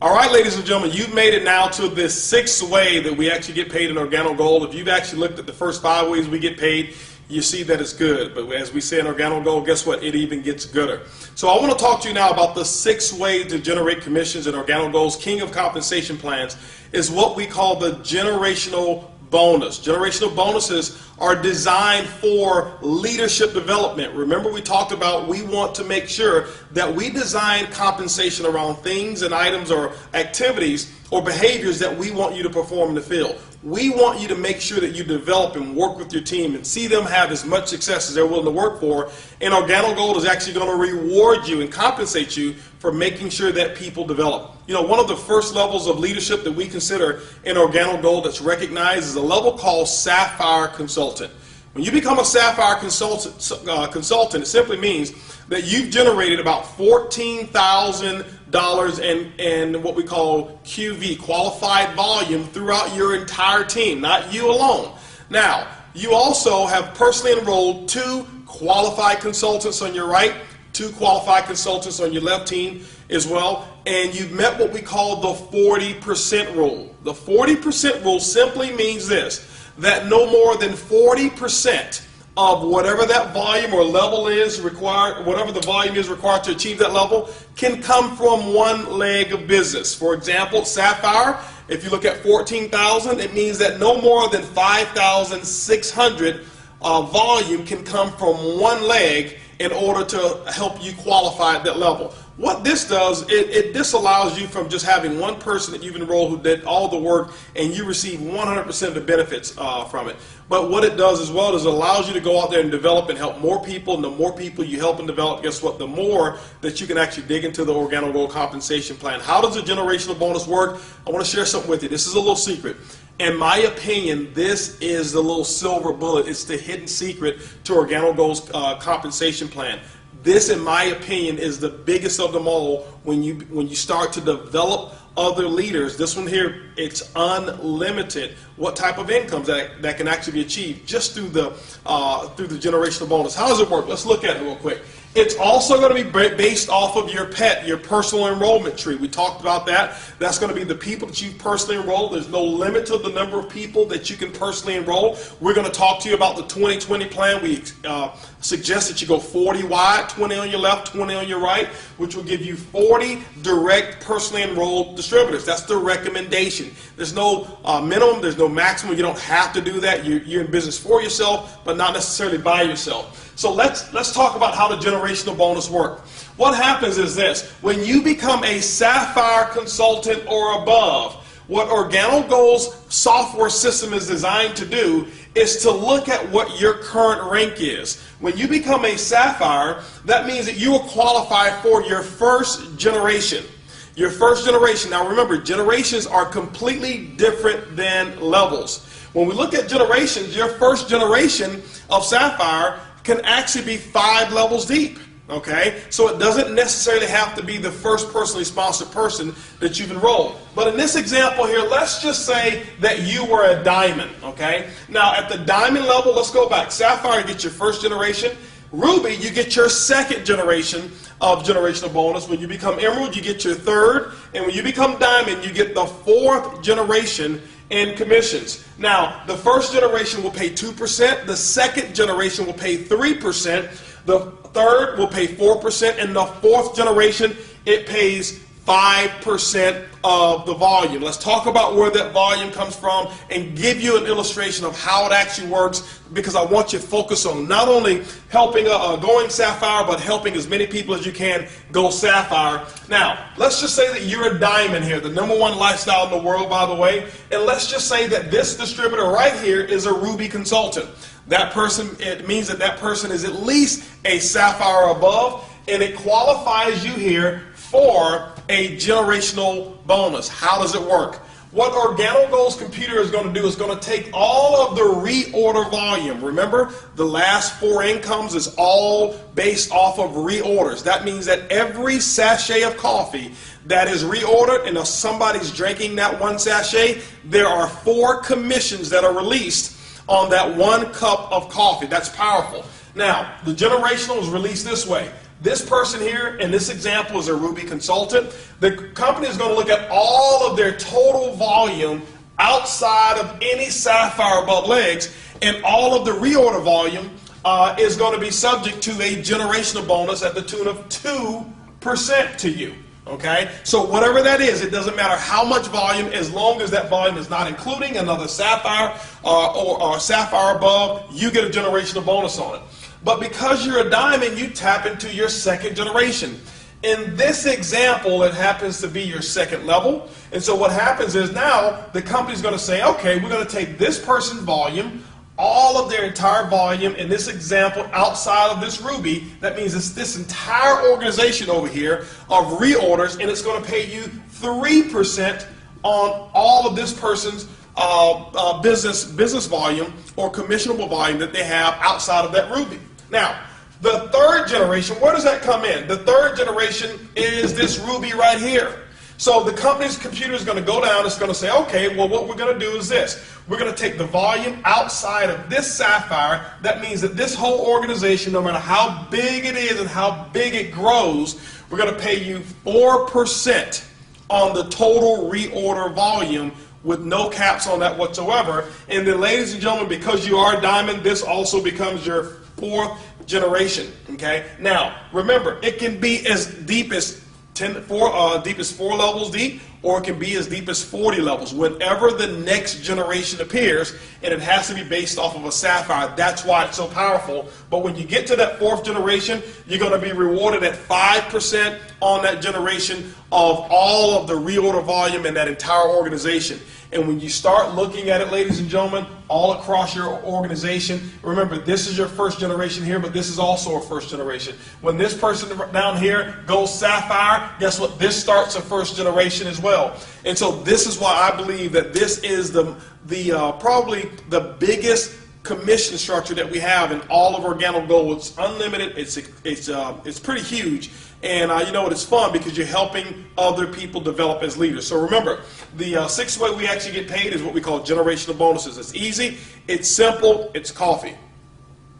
All right, ladies and gentlemen, you've made it now to the sixth way that we actually get paid in Organo Gold. If you've actually looked at the first 5 ways we get paid, you see that it's good. But as we say in Organo Gold, guess what? It even gets gooder. So I want to talk to you now about the 6 ways to generate commissions in Organo Gold's King of Compensation Plans is what we call the generational bonus. Generational bonuses are designed for leadership development. Remember, we talked about we want to make sure that we design compensation around things and items or activities or behaviors that we want you to perform in the field. We want you to make sure that you develop and work with your team and see them have as much success as they're willing to work for. And Organo Gold is actually going to reward you and compensate you for making sure that people develop. You know, one of the first levels of leadership that we consider in Organo Gold that's recognized is a level called Sapphire Consultant. When you become a Sapphire Consultant, it simply means that you've generated about $14,000 in what we call QV, qualified volume, throughout your entire team, not you alone. Now, you also have personally enrolled 2 qualified consultants on your right, 2 qualified consultants on your left team as well, and you've met what we call the 40% rule. The 40% rule simply means this, that no more than 40% of whatever that volume or level is required, whatever the volume is required to achieve that level, can come from one leg of business. For example, Sapphire, if you look at 14,000, it means that no more than 5,600 volume can come from one leg in order to help you qualify at that level. What this does, it disallows you from just having one person that you've enrolled who did all the work and you receive 100% of the benefits from it. But what it does as well is it allows you to go out there and develop and help more people, and the more people you help and develop, guess what, the more that you can actually dig into the Organo Gold compensation plan. How does the generational bonus work? I want to share something with you. This is a little secret. In my opinion, this is the little silver bullet. It's the hidden secret to Organo Gold's compensation plan. This, in my opinion, is the biggest of them all when you start to develop other leaders. This one here, it's unlimited what type of incomes that can actually be achieved just through the generational bonus. How does it work? Let's look at it real quick. It's also going to be based off of your PET, your personal enrollment tree. We talked about that. That's going to be the people that you've personally enrolled. There's no limit to the number of people that you can personally enroll. We're going to talk to you about the 2020 plan. We suggest that you go 40 wide, 20 on your left, 20 on your right, which will give you 40 direct personally enrolled distributors. That's the recommendation. There's no minimum, there's no maximum. You don't have to do that. You're in business for yourself, but not necessarily by yourself. So let's talk about how the generational bonus works. What happens is this: when you become a Sapphire Consultant or above, what Organo Gold's software system is designed to do is to look at what your current rank is. When you become a Sapphire, that means that you will qualify for your first generation. Your first generation. Now remember, generations are completely different than levels. When we look at generations, your first generation of Sapphire can actually be 5 levels deep. Okay, so it doesn't necessarily have to be the first personally sponsored person that you've enrolled. But in this example here, let's just say that you were a diamond. Okay, now at the diamond level, let's go back. Sapphire, you get your first generation. Ruby, you get your second generation of generational bonus. When you become emerald, you get your third. And when you become diamond, you get the 4th generation in commissions. Now, the first generation will pay 2%. The second generation will pay 3%. The third will pay 4%. And the 4th generation, it pays 5% of the volume. Let's talk about where that volume comes from and give you an illustration of how it actually works, because I want you to focus on not only helping going Sapphire, but helping as many people as you can go Sapphire. Now, let's just say that you're a diamond here, the #1 lifestyle in the world, by the way, and let's just say that this distributor right here is a Ruby consultant. That person, it means that that person is at least a Sapphire above, and it qualifies you here for a generational bonus. How does it work? What Organo Gold's computer is going to do is going to take all of the reorder volume. Remember, the last 4 incomes is all based off of reorders. That means that every sachet of coffee that is reordered, and if somebody's drinking that 1 sachet, there are 4 commissions that are released on that 1 cup of coffee. That's powerful. Now, the generational is released this way. This person here in this example is a Ruby consultant. The company is going to look at all of their total volume outside of any Sapphire above legs, and all of the reorder volume is going to be subject to a generational bonus at the tune of 2% to you. Okay, so whatever that is, it doesn't matter how much volume, as long as that volume is not including another Sapphire or Sapphire above, you get a generational bonus on it. But because you're a diamond, you tap into your second generation. In this example, it happens to be your second level. And so what happens is now the company's going to say, okay, we're going to take this person's volume, all of their entire volume, in this example, outside of this Ruby. That means it's this entire organization over here of reorders, and it's going to pay you 3% on all of this person's business volume or commissionable volume that they have outside of that Ruby. Now, the third generation, where does that come in? The third generation is this Ruby right here. So the company's computer is going to go down, it's going to say, okay, well, what we're going to do is this. We're going to take the volume outside of this Sapphire. That means that this whole organization, no matter how big it is and how big it grows, we're going to pay you 4% on the total reorder volume with no caps on that whatsoever. And then, ladies and gentlemen, because you are a diamond, this also becomes your fourth generation. Okay. Now, remember, it can be as deep as 4 levels deep, or it can be as deep as 40 levels. Whenever the next generation appears, and it has to be based off of a Sapphire, that's why it's so powerful. But when you get to that fourth generation, you're going to be rewarded at 5% on that generation of all of the reorder volume in that entire organization. And when you start looking at it, ladies and gentlemen, all across your organization, remember, this is your first generation here, but this is also a first generation. When this person down here goes Sapphire, guess what? This starts a first generation as well. And so this is why I believe that this is probably the biggest commission structure that we have in all of Organo Gold. It's unlimited. It's pretty huge. And you know what, it's fun because you're helping other people develop as leaders. So remember, the sixth way we actually get paid is what we call generational bonuses. It's easy, it's simple, it's coffee.